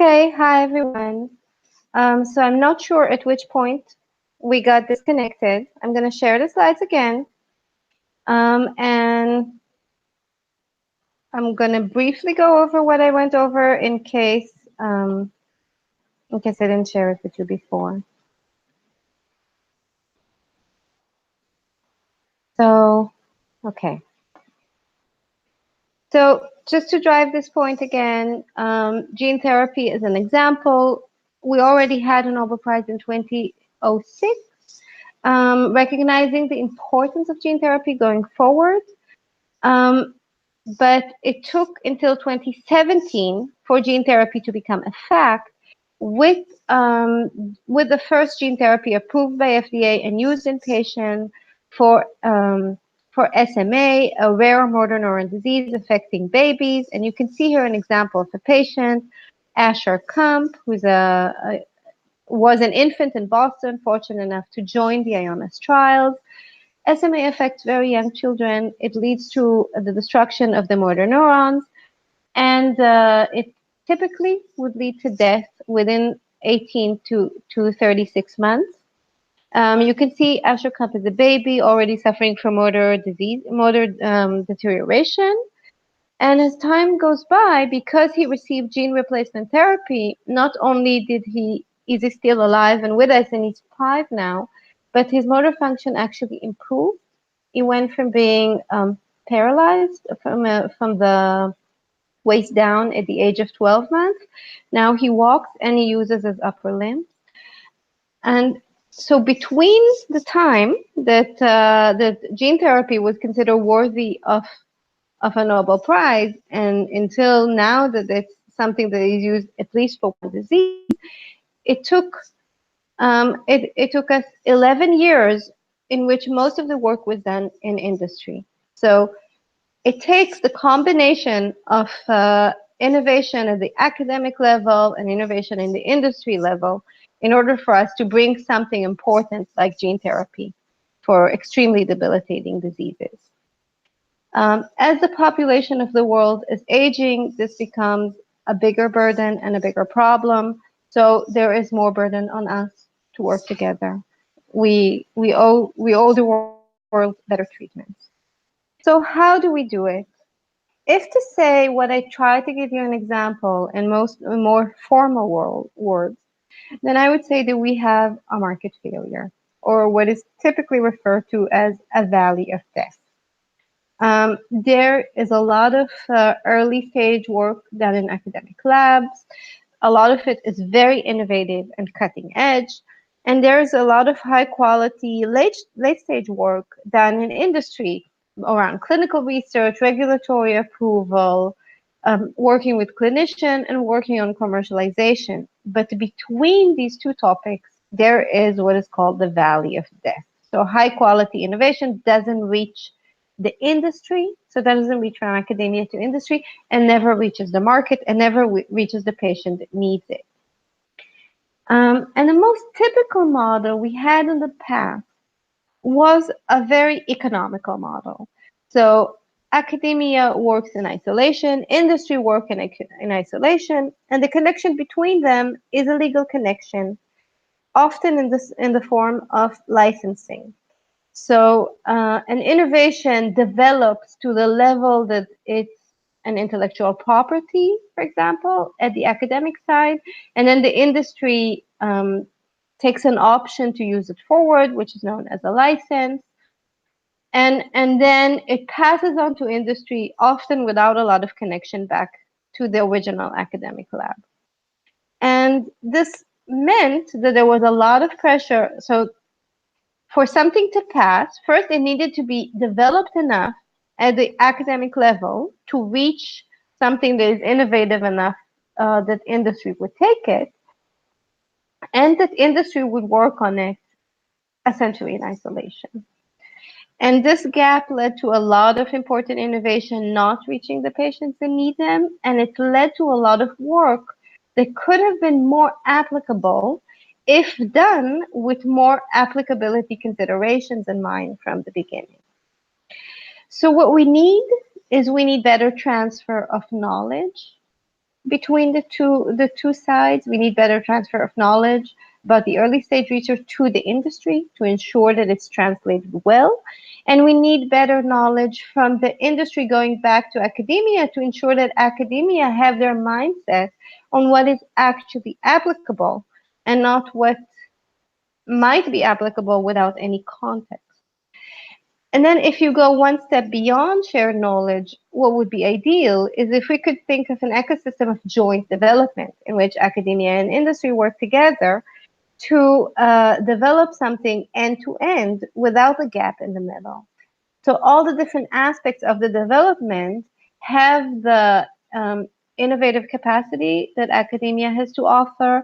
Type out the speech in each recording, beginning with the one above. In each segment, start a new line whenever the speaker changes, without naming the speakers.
Okay, hi everyone. So I'm not sure at which point we got disconnected. I'm going to share the slides again, and I'm going to briefly go over what I went over in case I didn't share it with you before. So, okay. So just to drive this point again, gene therapy is an example. We already had a Nobel Prize in 2006. Recognizing the importance of gene therapy going forward. But it took until 2017 for gene therapy to become a fact, with the first gene therapy approved by FDA and used in patients for SMA, a rare motor neuron disease affecting babies. And you can see here an example of a patient, Asher Kump, who's was an infant in Boston, fortunate enough to join the IONIS trials. SMA affects very young children. It leads to the destruction of the motor neurons, and it typically would lead to death within 18 to 36 months. You can see Asher Kump is a baby already suffering from motor deterioration. And as time goes by, because he received gene replacement therapy, not only is he still alive and with us, and he's 5 now, but his motor function actually improved. He went from being paralyzed from the waist down at the age of 12 months. Now he walks and he uses his upper limbs. And so between the time that gene therapy was considered worthy of a Nobel Prize, and until now that it's something that is used at least for one disease, it took it took us 11 years in which most of the work was done in industry. So it takes the combination of innovation at the academic level and innovation in the industry level in order for us to bring something important like gene therapy for extremely debilitating diseases. As the population of the world is aging, this becomes a bigger burden and a bigger problem. So there is more burden on us to work together. We owe the world better treatments. So how do we do it? If to say what I try to give you an example in more formal words, then I would say that we have a market failure, or what is typically referred to as a valley of death. There is a lot of early stage work done in academic labs. A lot of it is very innovative and cutting edge. And there's a lot of high quality late stage work done in industry around clinical research, regulatory approval, working with clinicians, and working on commercialization. But between these two topics, there is what is called the valley of death. So high quality innovation doesn't reach the industry, so that doesn't reach from academia to industry, and never reaches the market, and never reaches the patient that needs it. And the most typical model we had in the past was a very economical model. So academia works in isolation, industry works in isolation, and the connection between them is a legal connection, often in the form of licensing. So an innovation develops to the level that it's an intellectual property, for example, at the academic side, and then the industry takes an option to use it forward, which is known as a license. And then it passes on to industry, often without a lot of connection back to the original academic lab. And this meant that there was a lot of pressure. So for something to pass, first it needed to be developed enough at the academic level to reach something that is innovative enough that industry would take it, and that industry would work on it essentially in isolation. And this gap led to a lot of important innovation not reaching the patients that need them, and it led to a lot of work that could have been more applicable if done with more applicability considerations in mind from the beginning. So what we need is better transfer of knowledge between the two sides. We need better transfer of knowledge about the early stage research to the industry to ensure that it's translated well. And we need better knowledge from the industry going back to academia to ensure that academia have their mindset on what is actually applicable and not what might be applicable without any context. And then if you go one step beyond shared knowledge, what would be ideal is if we could think of an ecosystem of joint development in which academia and industry work together to develop something end to end without a gap in the middle. So all the different aspects of the development have the innovative capacity that academia has to offer,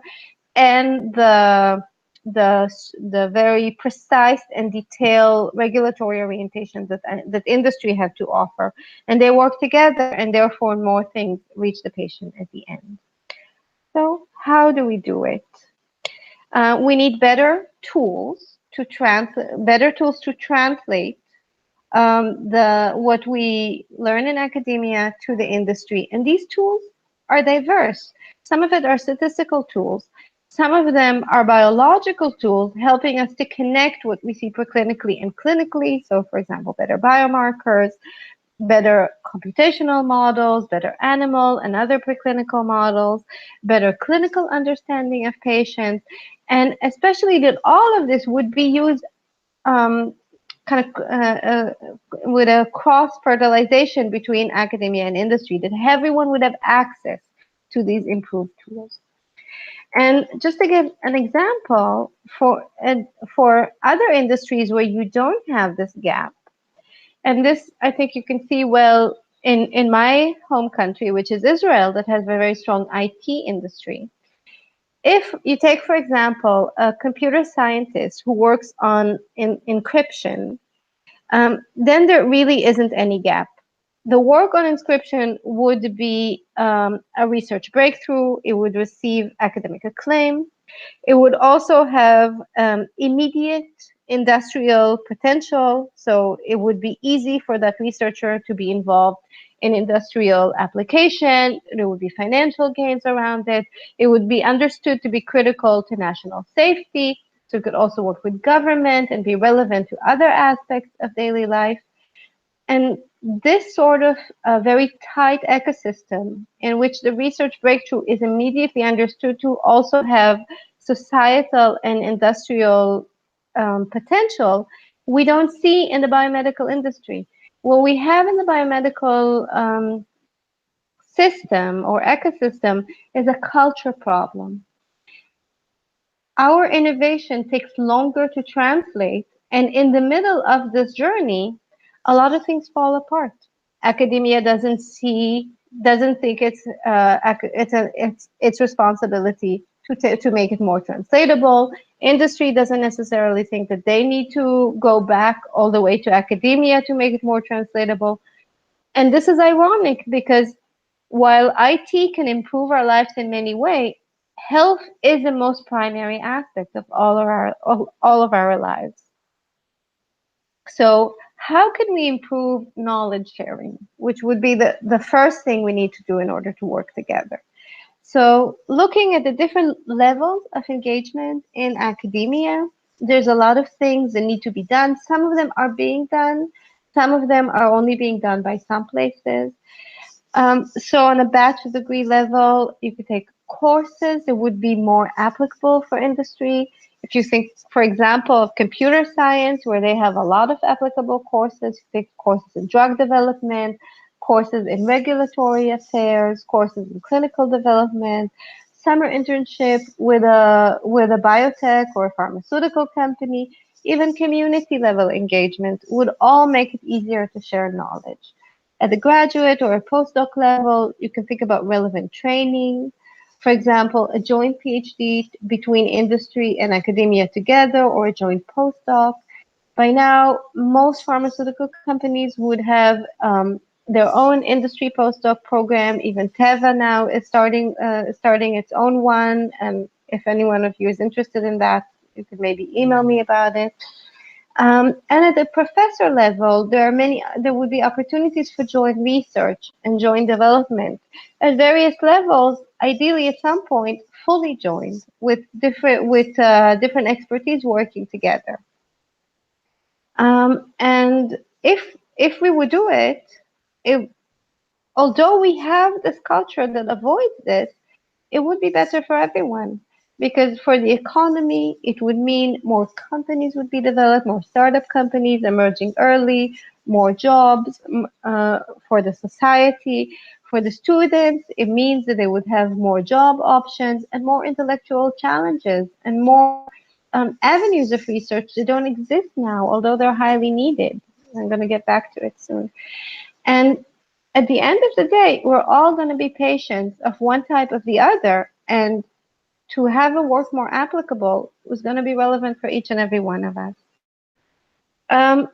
and the very precise and detailed regulatory orientation that industry have to offer, and they work together, and therefore more things reach the patient at the end. So how do we do it? We need better tools to translate the what we learn in academia to the industry. And these tools are diverse. Some of it are statistical tools. Some of them are biological tools helping us to connect what we see preclinically and clinically. So, for example, better biomarkers, better computational models, better animal and other preclinical models, better clinical understanding of patients, and especially that all of this would be used um, kind of with a cross fertilization between academia and industry, that everyone would have access to these improved tools. And just to give an example, for other industries where you don't have this gap, and this I think you can see well in my home country, which is Israel, that has a very strong IT industry. If you take, for example, a computer scientist who works on encryption, then there really isn't any gap. The work on inscription would be a research breakthrough. It would receive academic acclaim. It would also have immediate industrial potential. So it would be easy for that researcher to be involved in industrial application. There would be financial gains around it. It would be understood to be critical to national safety. So it could also work with government and be relevant to other aspects of daily life. And this sort of very tight ecosystem in which the research breakthrough is immediately understood to also have societal and industrial potential, we don't see in the biomedical industry. What we have in the biomedical system or ecosystem is a culture problem. Our innovation takes longer to translate, and in the middle of this journey, a lot of things fall apart. Academia doesn't think it's its responsibility to make it more translatable. Industry doesn't necessarily think that they need to go back all the way to academia to make it more translatable. And this is ironic because while IT can improve our lives in many ways, health is the most primary aspect of all of our lives. So how can we improve knowledge sharing, which would be the first thing we need to do in order to work together? So looking at the different levels of engagement in academia, there's a lot of things that need to be done. Some of them are being done. Some of them are only being done by some places. So on a bachelor's degree level, you could take courses that would be more applicable for industry. If you think, for example, of computer science, where they have a lot of applicable courses, you take courses in drug development, courses in regulatory affairs, courses in clinical development, summer internship with a biotech or a pharmaceutical company, even community level engagement would all make it easier to share knowledge. At the graduate or a postdoc level, you can think about relevant training. For example, a joint PhD between industry and academia together, or a joint postdoc. By now, most pharmaceutical companies would have their own industry postdoc program. Even Teva now is starting its own one. And if anyone of you is interested in that, you could maybe email me about it. And at the professor level, there would be opportunities for joint research and joint development at various levels, ideally at some point fully joined with different expertise working together. And if we would do it, it, although we have this culture that avoids this, it would be better for everyone because for the economy, it would mean more companies would be developed, more startup companies emerging early, more jobs for the society. For the students, it means that they would have more job options and more intellectual challenges and more avenues of research that don't exist now, although they're highly needed. I'm going to get back to it soon. And at the end of the day, we're all going to be patients of one type or the other, and to have a work more applicable was going to be relevant for each and every one of us.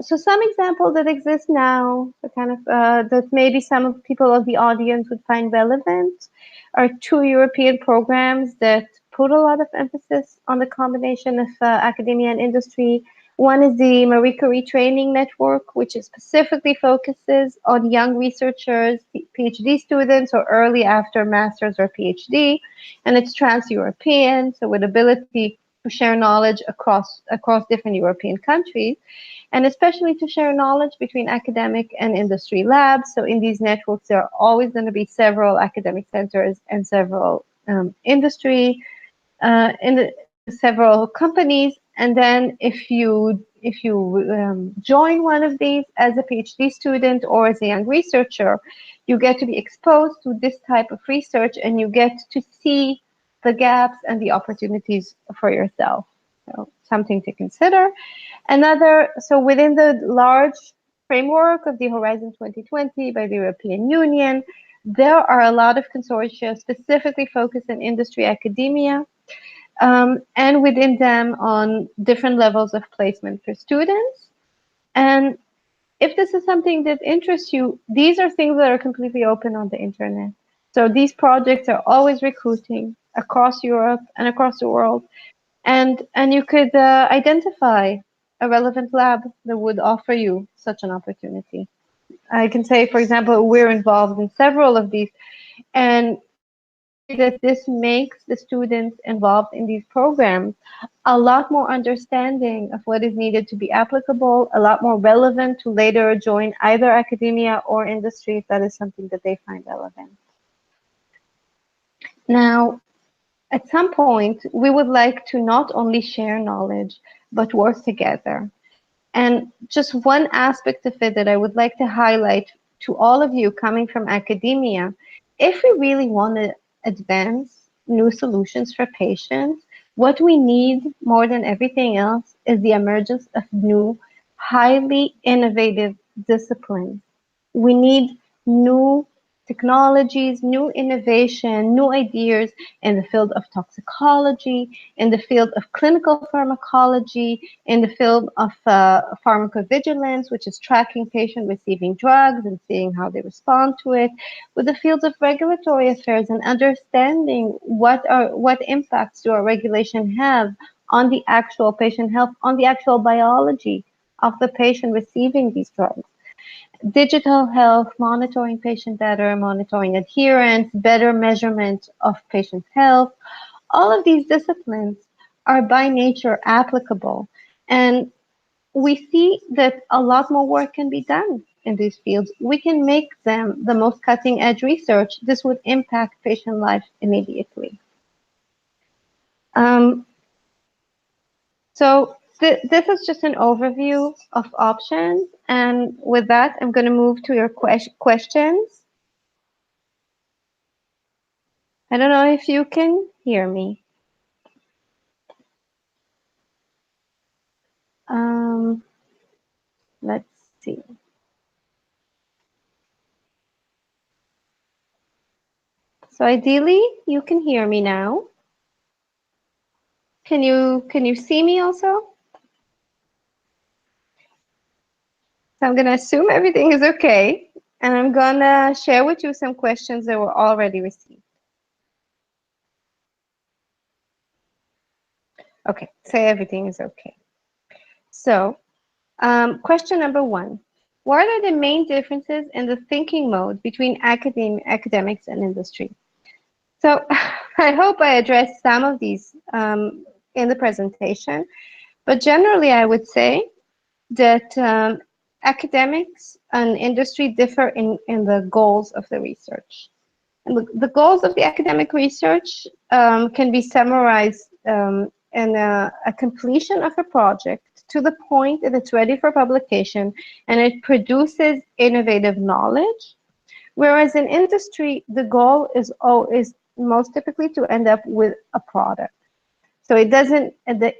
So some examples that exist now, that maybe some of people of the audience would find relevant, are two European programs that put a lot of emphasis on the combination of academia and industry. One is the Marie Curie Training Network, which specifically focuses on young researchers, PhD students, or early after master's or PhD, and it's trans-European, so with ability to share knowledge across different European countries, and especially to share knowledge between academic and industry labs. So in these networks, there are always going to be several academic centers and several industry several companies, and then if you join one of these as a PhD student or as a young researcher, you get to be exposed to this type of research and you get to see the gaps and the opportunities for yourself. So something to consider. So within the large framework of the Horizon 2020 by the European Union, there are a lot of consortia specifically focused on industry academia, and within them on different levels of placement for students. And if this is something that interests you, these are things that are completely open on the internet. So these projects are always recruiting across Europe and across the world, and you could identify a relevant lab that would offer you such an opportunity. I can say, for example, we're involved in several of these, and I can say that this makes the students involved in these programs a lot more understanding of what is needed to be applicable, a lot more relevant to later join either academia or industry if that is something that they find relevant. Now, at some point, we would like to not only share knowledge, but work together. And just one aspect of it that I would like to highlight to all of you coming from academia, if we really want to advance new solutions for patients, what we need more than everything else is the emergence of new, highly innovative disciplines. We need new technologies, new innovation, new ideas in the field of toxicology, in the field of clinical pharmacology, in the field of pharmacovigilance, which is tracking patients receiving drugs and seeing how they respond to it, with the fields of regulatory affairs and understanding what impacts do our regulation have on the actual patient health, on the actual biology of the patient receiving these drugs. Digital health, monitoring patient data, monitoring adherence, better measurement of patient health. All of these disciplines are by nature applicable. And we see that a lot more work can be done in these fields. We can make them the most cutting edge research. This would impact patient life immediately. Um, so this is just an overview of options. And with that, I'm going to move to your questions. I don't know if you can hear me. Um, let's see. So ideally, you can hear me now. Can you see me also? So I'm gonna assume everything is okay, and I'm gonna share with you some questions that were already received. Okay, say everything is okay. So Question number one. What are the main differences in the thinking mode between academics and industry? So I hope I addressed some of these in the presentation, but generally I would say that academics and industry differ in the goals of the research. And the goals of the academic research can be summarized in a completion of a project to the point that it's ready for publication and it produces innovative knowledge. Whereas in industry, the goal is most typically to end up with a product. So it doesn't the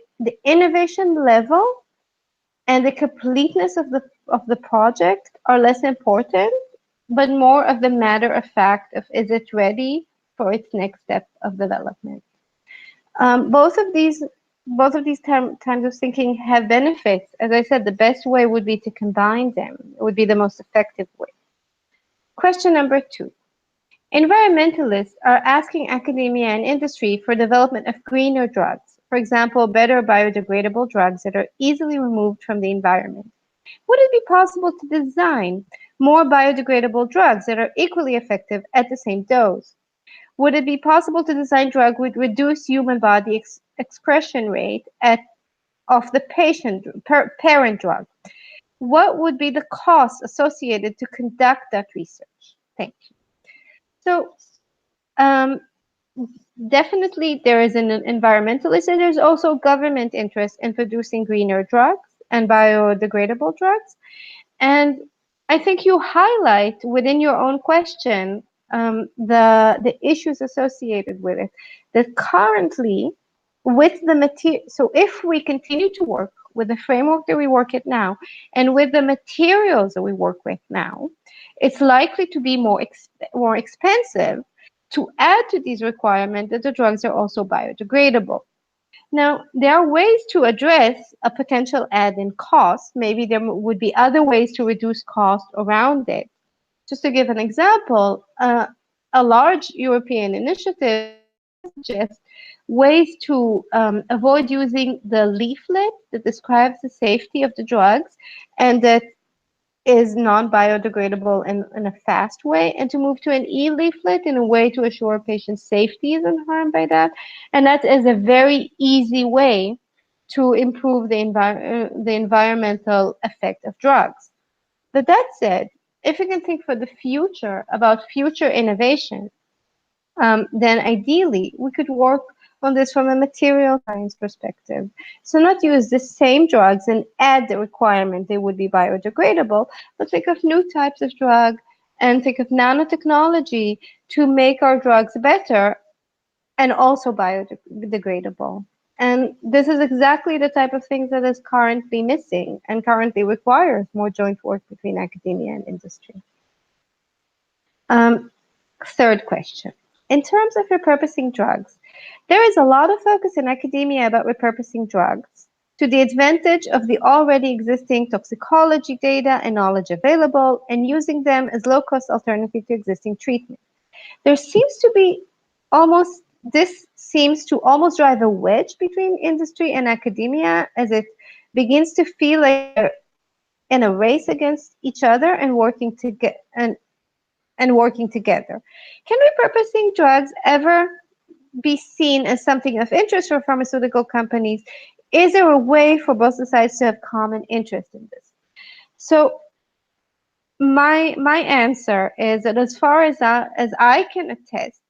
innovation level and the completeness of the project are less important, but more of the matter of fact of is it ready for its next step of development. Um, both of these times of thinking have benefits. As I said, the best way would be to combine them. It would be the most effective way. Question number two. Environmentalists are asking academia and industry for development of greener drugs, for example, better biodegradable drugs that are easily removed from the environment. Would it be possible to design more biodegradable drugs that are equally effective at the same dose? Would it be possible to design drug with reduced human body expression rate of the parent drug? What would be the cost associated to conduct that research? Thank you. So, um, definitely there is an environmentalist and there's also government interest in producing greener drugs and biodegradable drugs. And I think you highlight within your own question the issues associated with it. That currently, with the material, so if we continue to work with the framework that we work at now, and with the materials that we work with now, it's likely to be more expensive to add to these requirements that the drugs are also biodegradable. Now, there are ways to address a potential add in cost. Maybe there would be other ways to reduce cost around it. Just to give an example, a large European initiative does suggest ways to avoid using the leaflet that describes the safety of the drugs and that is non-biodegradable in a fast way, and to move to an e-leaflet in a way to assure patient safety isn't harmed by that. And that is a very easy way to improve the environmental effect of drugs. But that said, if you can think for the future about future innovation, then ideally we could work on this from a material science perspective. So not use the same drugs and add the requirement they would be biodegradable, but think of new types of drug and think of nanotechnology to make our drugs better and also biodegradable. And this is exactly the type of things that is currently missing and currently requires more joint work between academia and industry. Um, Third question. In terms of repurposing drugs, there is a lot of focus in academia about repurposing drugs to the advantage of the already existing toxicology data and knowledge available and using them as low-cost alternative to existing treatment. There seems to be this seems to almost drive a wedge between industry and academia as it begins to feel like they're in a race against each other and working together. Can repurposing drugs ever be seen as something of interest for pharmaceutical companies? Is there a way for both sides to have common interest in this? So my answer is that as far as I can attest,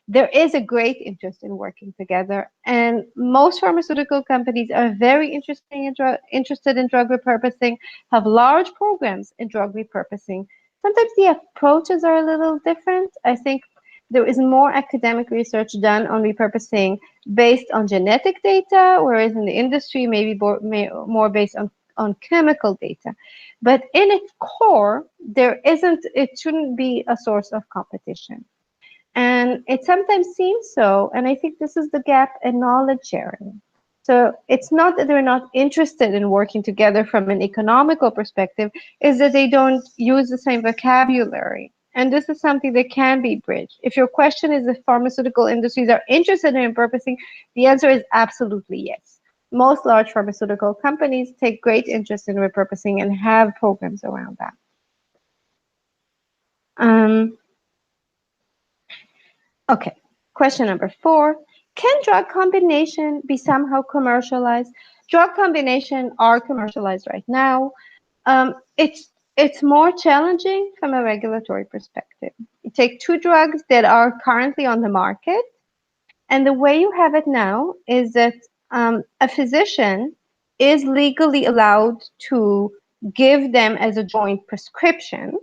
there is a great interest in working together, and most pharmaceutical companies are very interested in drug repurposing, have large programs in drug repurposing. Sometimes the approaches are a little different. I think there is more academic research done on repurposing based on genetic data, whereas in the industry, maybe more based on chemical data. But in its core, it shouldn't be a source of competition. And it sometimes seems so, and I think this is the gap in knowledge sharing. So it's not that they're not interested in working together from an economical perspective, is that they don't use the same vocabulary. And this is something that can be bridged. If your question is if pharmaceutical industries are interested in repurposing, the answer is absolutely yes. Most large pharmaceutical companies take great interest in repurposing and have programs around that. Um, okay, question number 4. Can drug combination be somehow commercialized? Drug combination are commercialized right now. It's more challenging from a regulatory perspective. You take two drugs that are currently on the market, and the way you have it now is that a physician is legally allowed to give them as a joint prescription,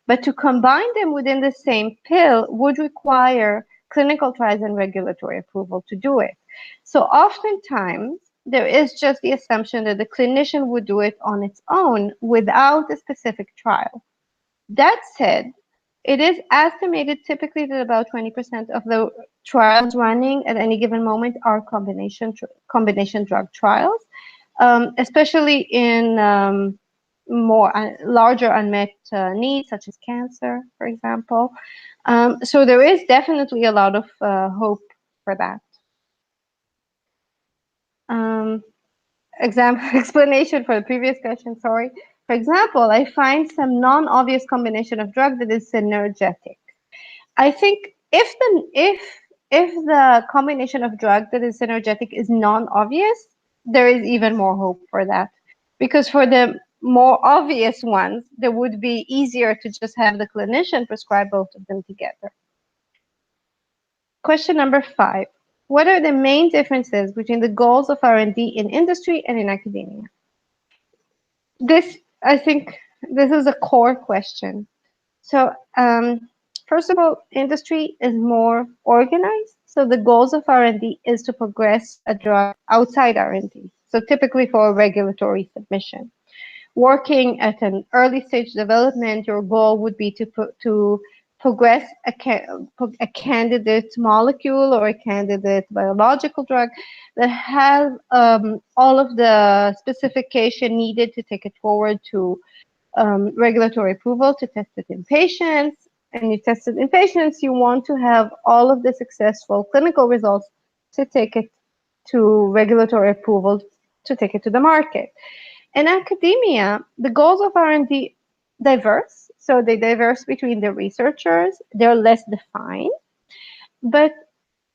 but to combine them within the same pill would require clinical trials and regulatory approval to do it. So oftentimes, there is just the assumption that the clinician would do it on its own without a specific trial. That said, it is estimated typically that about 20% of the trials running at any given moment are combination drug trials, especially in more larger unmet needs, such as cancer, for example. So there is definitely a lot of hope for that. Um, explanation for the previous question, sorry. For example, I find some non-obvious combination of drug that is synergetic. I think if the combination of drug that is synergetic is non-obvious, there is even more hope for that. Because for the more obvious ones, it would be easier to just have the clinician prescribe both of them together. Question number 5. What are the main differences between the goals of R&D in industry and in academia? This, I think, this is a core question. So, first of all, industry is more organized. So the goals of R&D is to progress a drug outside R&D. So typically for a regulatory submission. Working at an early stage development, your goal would be to progress a candidate molecule or a candidate biological drug that has all of the specification needed to take it forward to regulatory approval, to test it in patients. And you test it in patients, you want to have all of the successful clinical results to take it to regulatory approval, to take it to the market. In academia, the goals of R&D diverse. So they diverse between the researchers. They're less defined. But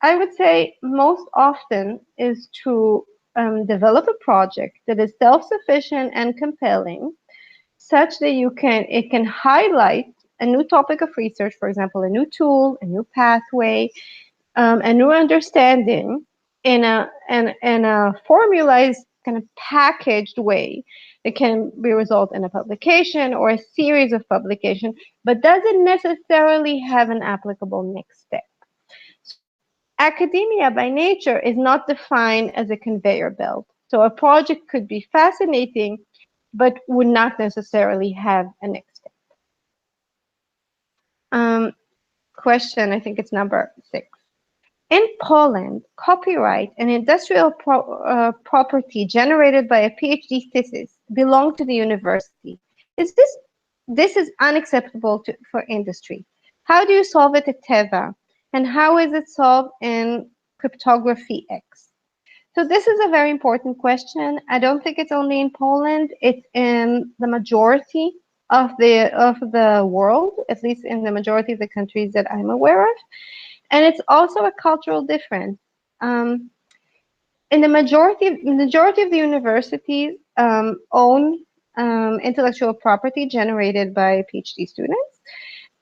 I would say most often is to develop a project that is self-sufficient and compelling, such that it can highlight a new topic of research, for example, a new tool, a new pathway, a new understanding in a formalized kind of packaged way that can be result in a publication or a series of publication, but doesn't necessarily have an applicable next step. So academia by nature is not defined as a conveyor belt. So a project could be fascinating, but would not necessarily have a next step. Question, I think it's number 6. In Poland, copyright and industrial property generated by a PhD thesis belong to the university. This is unacceptable for industry. How do you solve it at Teva? And how is it solved in Cryptography X? So this is a very important question. I don't think it's only in Poland. It's in the majority of the world, at least in the majority of the countries that I'm aware of. And it's also a cultural difference. In the majority of the universities own intellectual property generated by PhD students.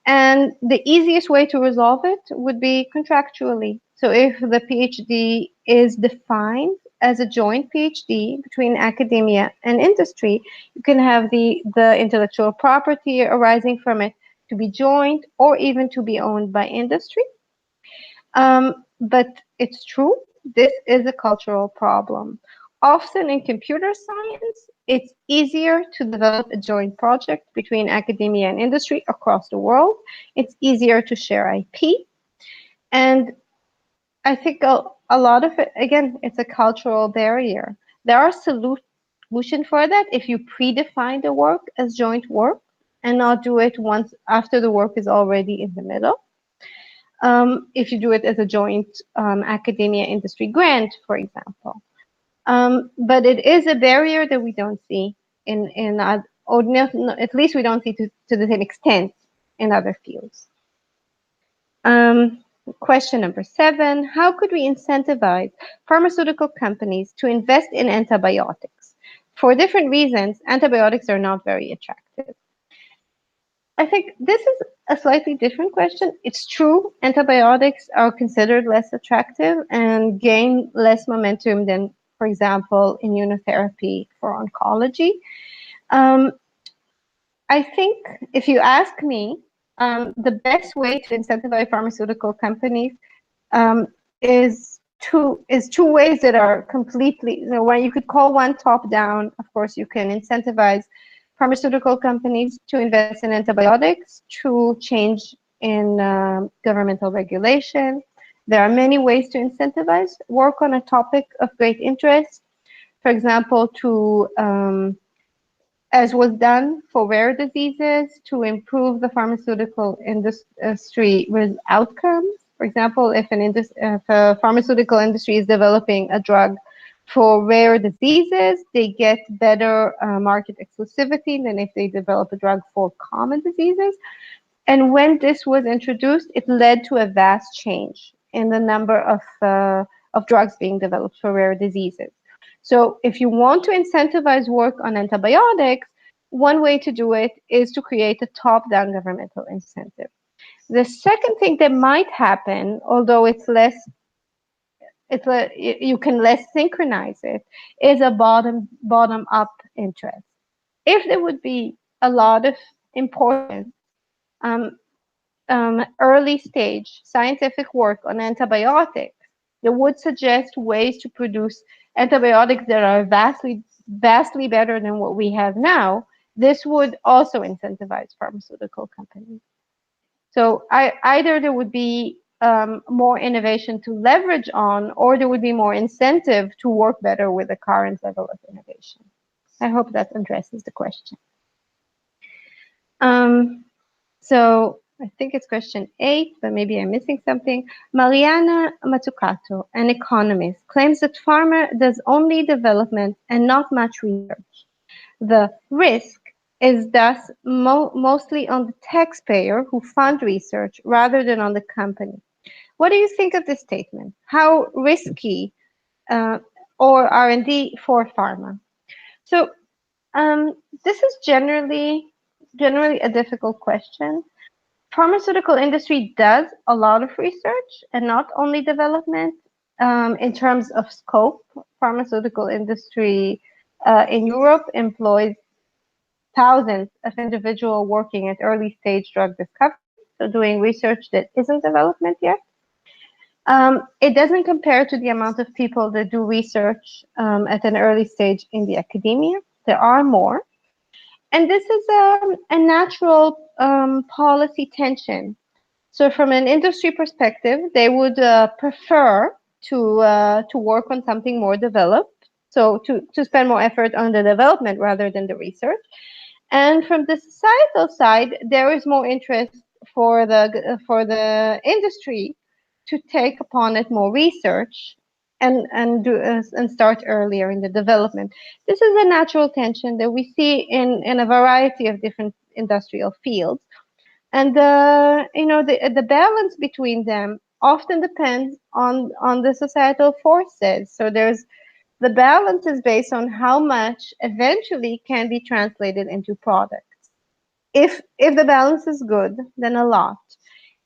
And the easiest way to resolve it would be contractually. So if the PhD is defined as a joint PhD between academia and industry, you can have the intellectual property arising from it to be joint or even to be owned by industry. But it's true, this is a cultural problem. Often in computer science, it's easier to develop a joint project between academia and industry across the world. It's easier to share IP. And I think a lot of it, again, it's a cultural barrier. There are solutions for that if you predefine the work as joint work and not do it once after the work is already in the middle. If you do it as a joint academia industry grant, for example. But it is a barrier that we don't see or at least we don't see to the same extent in other fields. Um, Question number 7, how could we incentivize pharmaceutical companies to invest in antibiotics? For different reasons, antibiotics are not very attractive. I think this is a slightly different question. It's true, antibiotics are considered less attractive and gain less momentum than, for example, immunotherapy for oncology. Um, I think if you ask me, the best way to incentivize pharmaceutical companies um, is two ways that are completely, when you could call one top down. Of course, you can incentivize pharmaceutical companies to invest in antibiotics, to change in governmental regulation. There are many ways to incentivize work on a topic of great interest. For example, to as was done for rare diseases, to improve the pharmaceutical industry with outcomes. For example, if a pharmaceutical industry is developing a drug for rare diseases, they get better market exclusivity than if they develop a drug for common diseases. And when this was introduced, it led to a vast change in the number of drugs being developed for rare diseases. So if you want to incentivize work on antibiotics, one way to do it is to create a top-down governmental incentive. The second thing that might happen, although you can less synchronize it, is a bottom up interest. If there would be a lot of important um, early stage scientific work on antibiotics that would suggest ways to produce antibiotics that are vastly better than what we have now, this would also incentivize pharmaceutical companies. So either there would be more innovation to leverage on, or there would be more incentive to work better with the current level of innovation. I hope that addresses the question. So I think it's question 8, but maybe I'm missing something. Mariana Mazzucato, an economist, claims that pharma does only development and not much research. The risk is thus mostly on the taxpayer who fund research rather than on the company. What do you think of this statement? How risky uh, or R&D for pharma? So this is generally a difficult question. Pharmaceutical industry does a lot of research and not only development. In terms of scope, pharmaceutical industry in Europe employs thousands of individuals working at early stage drug discovery, so doing research that isn't development yet. It doesn't compare to the amount of people that do research at an early stage in the academia. There are more. And this is a natural policy tension. So from an industry perspective, they would prefer to work on something more developed, so to spend more effort on the development rather than the research. And from the societal side, there is more interest for the industry to take upon it more research and start earlier in the development. This is a natural tension that we see in a variety of different industrial fields. And the balance between them often depends on the societal forces. So the balance is based on how much eventually can be translated into products. If the balance is good, then a lot.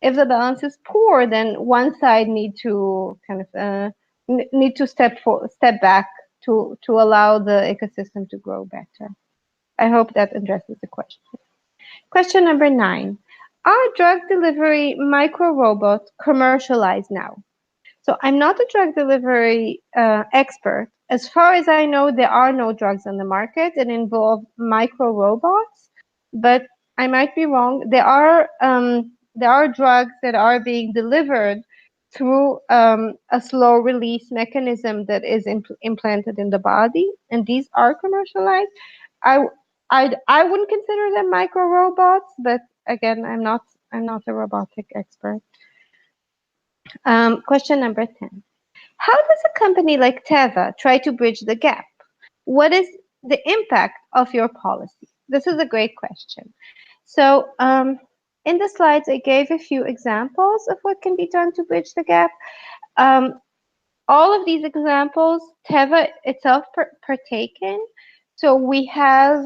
If the balance is poor, then one side need to step back to allow the ecosystem to grow better. I hope that addresses the question. Question number 9. Are drug delivery micro robots commercialized now? So I'm not a drug delivery expert. As far as I know, there are no drugs on the market that involve micro robots, but I might be wrong. There are drugs that are being delivered through a slow release mechanism that is implanted in the body, and these are commercialized. I I wouldn't consider them micro robots, but again, I'm not a robotic expert. Question number 10. How does a company like Teva try to bridge the gap? What is the impact of your policy? This is a great question. So, in the slides, I gave a few examples of what can be done to bridge the gap. Um, all of these examples, Teva itself partaken. So we have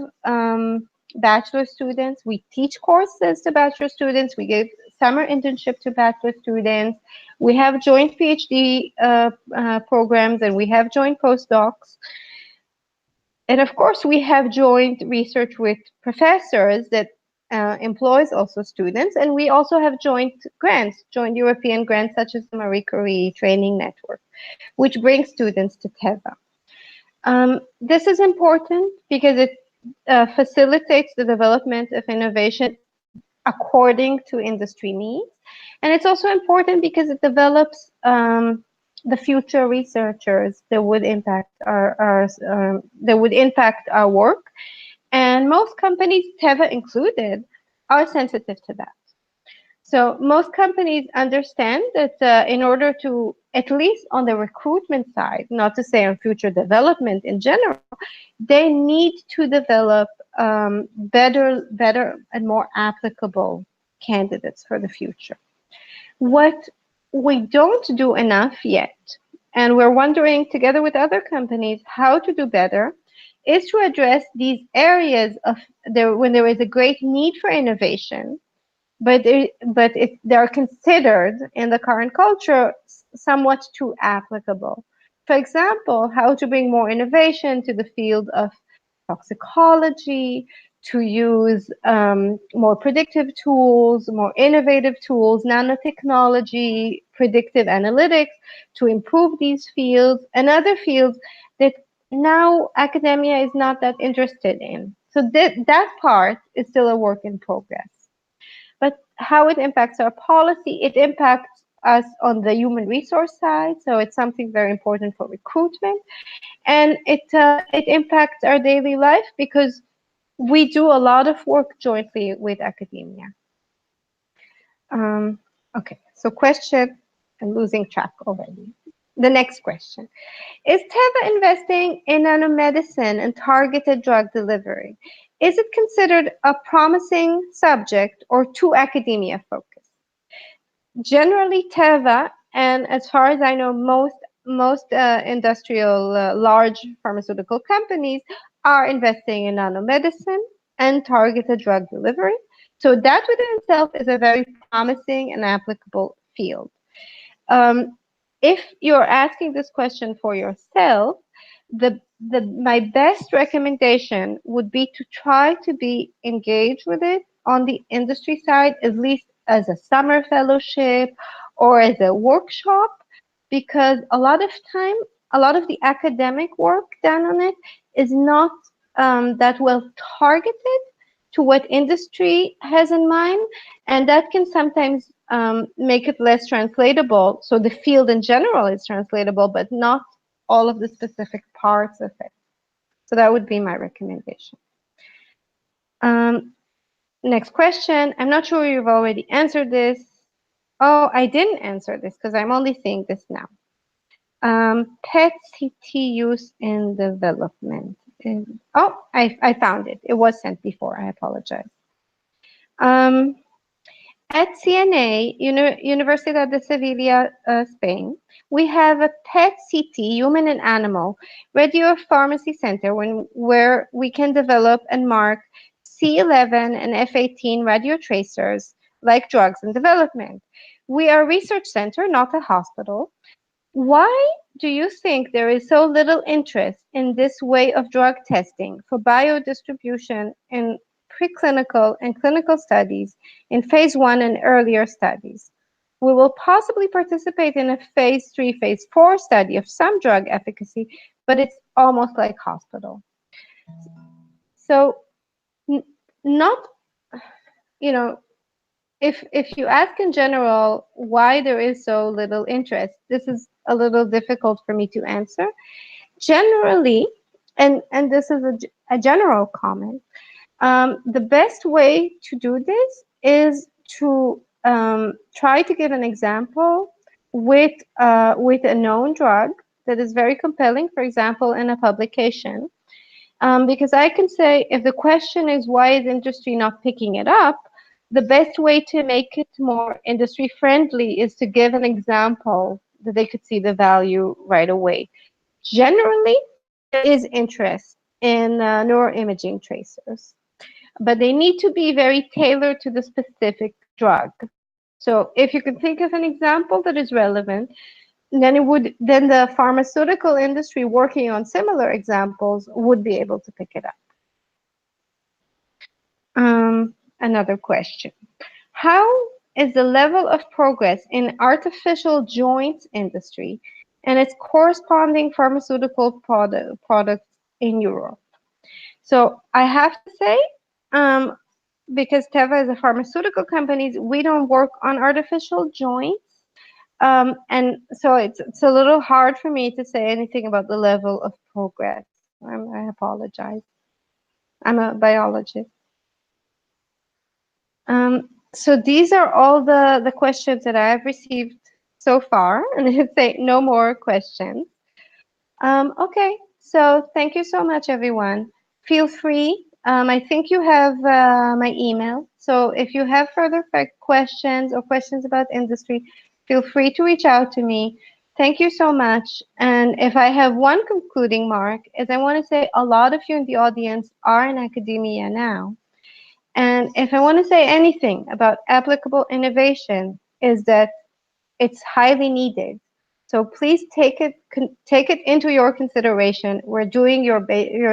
bachelor students. We teach courses to bachelor students. We give summer internship to bachelor students. We have joint PhD programs, and we have joint postdocs. And of course, we have joint research with professors that employs also students, and we also have joint grants, joint European grants, such as the Marie Curie Training Network, which brings students to Teva. This is important because it facilitates the development of innovation according to industry needs. And it's also important because it develops the future researchers that would impact our work. And most companies, Teva included, are sensitive to that. So most companies understand that in order to, at least on the recruitment side, not to say on future development in general, they need to develop better and more applicable candidates for the future. What we don't do enough yet, and we're wondering together with other companies how to do better, is to address these areas of when there is a great need for innovation, but they're considered in the current culture somewhat too applicable. For example, how to bring more innovation to the field of toxicology, to use more predictive tools, more innovative tools, nanotechnology, predictive analytics to improve these fields and other fields that now academia is not that interested in. So that part is still a work in progress. But how it impacts our policy, it impacts us on the human resource side. So it's something very important for recruitment. And it impacts our daily life because we do a lot of work jointly with academia. Okay, so question, I'm losing track already. The next question. Is Teva investing in nanomedicine and targeted drug delivery? Is it considered a promising subject or too academia focused? Generally, Teva, and as far as I know, most industrial large pharmaceutical companies are investing in nanomedicine and targeted drug delivery. So that within itself is a very promising and applicable field. If you're asking this question for yourself, my best recommendation would be to try to be engaged with it on the industry side, at least as a summer fellowship or as a workshop, because a lot of time, a lot of the academic work done on it is not that well targeted to what industry has in mind, and that can sometimes make it less translatable. So the field in general is translatable, but not all of the specific parts of it. So that would be my recommendation. Next question. I'm not sure you've already answered this. Oh, I didn't answer this because I'm only seeing this now. PET-CT use in development. Oh, I found it. It was sent before. I apologize. At CNA, Universidad de Sevilla, Spain, we have a PET-CT, human and animal, radiopharmacy center where we can develop and mark C11 and F18 radiotracers like drugs in development. We are a research center, not a hospital. Why do you think there is so little interest in this way of drug testing for biodistribution in preclinical and clinical studies, in phase 1 and earlier studies? We will possibly participate in a phase 3, phase 4 study of some drug efficacy, but it's almost like hospital. So not, if you ask in general why there is so little interest, this is a little difficult for me to answer. Generally, and this is a general comment, the best way to do this is to try to give an example with a known drug that is very compelling, for example, in a publication. Because I can say if the question is why is industry not picking it up, the best way to make it more industry friendly is to give an example that they could see the value right away. Generally, there is interest in neuroimaging tracers, but they need to be very tailored to the specific drug. So if you can think of an example that is relevant, then the pharmaceutical industry working on similar examples would be able to pick it up. Another question. How is the level of progress in artificial joints industry and its corresponding pharmaceutical products in Europe? So I have to say, um, because Teva is a pharmaceutical company, we don't work on artificial joints. And so it's a little hard for me to say anything about the level of progress. I apologize. I'm a biologist. So these are all the questions that I've received so far, and if say no more questions. Okay, so thank you so much, everyone. Feel free. I think you have my email. So if you have further questions or questions about industry, feel free to reach out to me. Thank you so much. And if I have one concluding mark, is I want to say a lot of you in the audience are in academia now. And if I want to say anything about applicable innovation, is that it's highly needed. So please take it into your consideration. We're doing your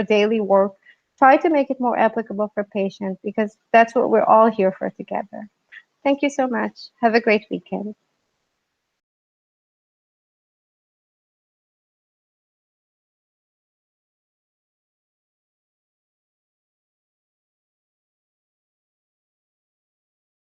daily work. Try to make it more applicable for patients because that's what we're all here for together. Thank you so much. Have a great weekend.